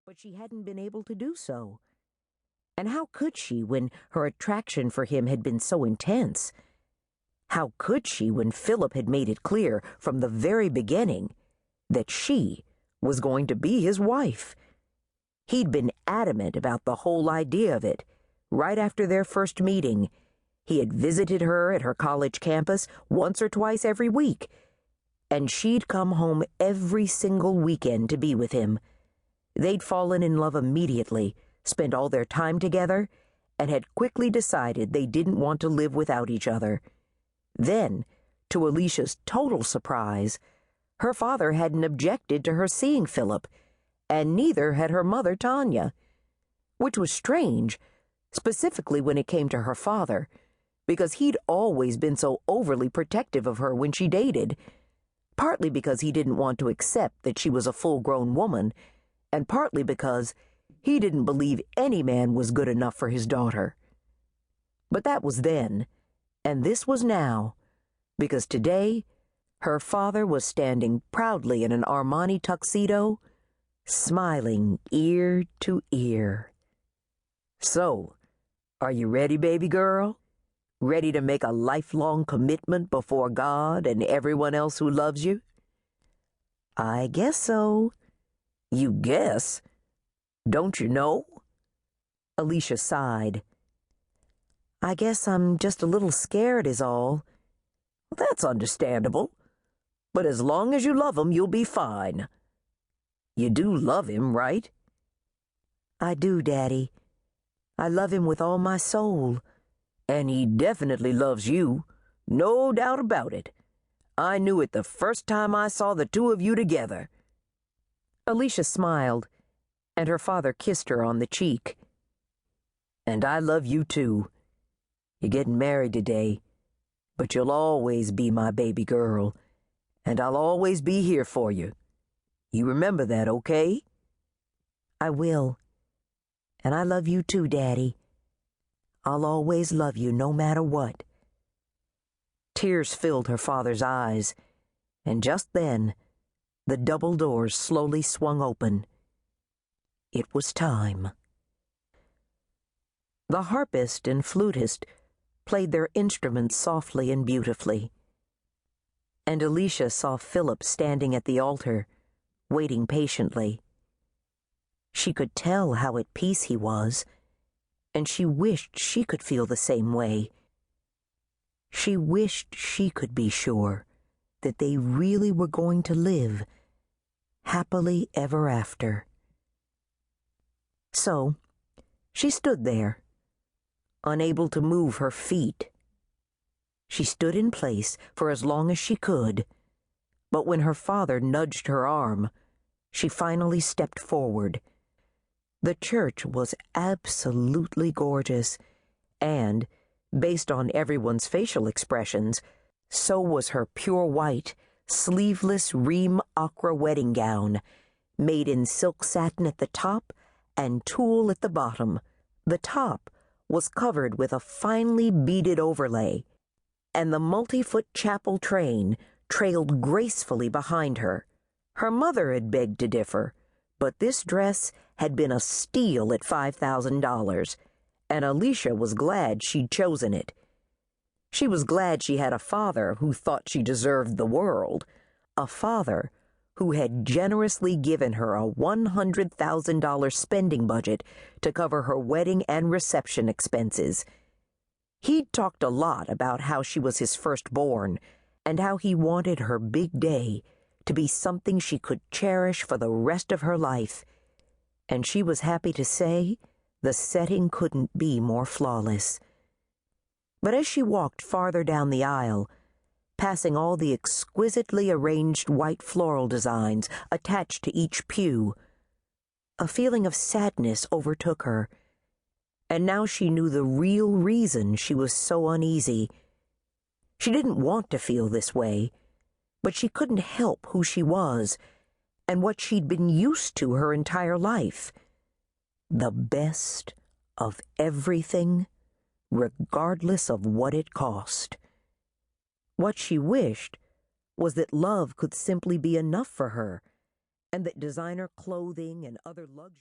but she hadn't been able to do so. And how could she when her attraction for him had been so intense? How could she when Philip had made it clear from the very beginning that she was going to be his wife? He'd been adamant about the whole idea of it. Right after their first meeting, he had visited her at her college campus once or twice every week, and she'd come home every single weekend to be with him. They'd fallen in love immediately, spent all their time together, and had quickly decided they didn't want to live without each other. Then, to Alicia's total surprise, her father hadn't objected to her seeing Philip, and neither had her mother, Tanya. Which was strange, specifically when it came to her father, because he'd always been so overly protective of her when she dated, partly because he didn't want to accept that she was a full-grown woman, and partly because he didn't believe any man was good enough for his daughter. But that was then, and this was now, because today her father was standing proudly in an Armani tuxedo, smiling ear to ear. "So, are you ready, baby girl? Ready to make a lifelong commitment before God and everyone else who loves you?" "I guess so." "You guess? Don't you know?" Alicia sighed. "I guess I'm just a little scared is all." "That's understandable. But as long as you love him, you'll be fine." "You do love him, right?" "I do, Daddy. I love him with all my soul." "And he definitely loves you. No doubt about it. I knew it the first time I saw the two of you together." Alicia smiled, and her father kissed her on the cheek. "And I love you too. You're getting married today, but you'll always be my baby girl, and I'll always be here for you. You remember that, okay?" "I will. And I love you too, Daddy. I'll always love you no matter what." Tears filled her father's eyes, and just then the double doors slowly swung open. It was time. The harpist and flutist played their instruments softly and beautifully, and Alicia saw Philip standing at the altar, waiting patiently. She could tell how at peace he was, and she wished she could feel the same way. She wished she could be sure that they really were going to live happily ever after. So, she stood there, unable to move her feet. She stood in place for as long as she could, but when her father nudged her arm, she finally stepped forward. The church was absolutely gorgeous, and, based on everyone's facial expressions, so was her pure white, sleeveless ream ochre wedding gown, made in silk satin at the top and tulle at the bottom. The top was covered with a finely beaded overlay, and the multi-foot chapel train trailed gracefully behind her. Her mother had begged to differ, but this dress had been a steal at $5,000, and Alicia was glad she'd chosen it. She was glad she had a father who thought she deserved the world, a father who had generously given her a $100,000 spending budget to cover her wedding and reception expenses. He'd talked a lot about how she was his firstborn, and how he wanted her big day to be something she could cherish for the rest of her life, and she was happy to say the setting couldn't be more flawless. But as she walked farther down the aisle, passing all the exquisitely arranged white floral designs attached to each pew, a feeling of sadness overtook her, and now she knew the real reason she was so uneasy. She didn't want to feel this way, but she couldn't help who she was and what she'd been used to her entire life. The best of everything, regardless of what it cost. What she wished was that love could simply be enough for her, and that designer clothing and other luxury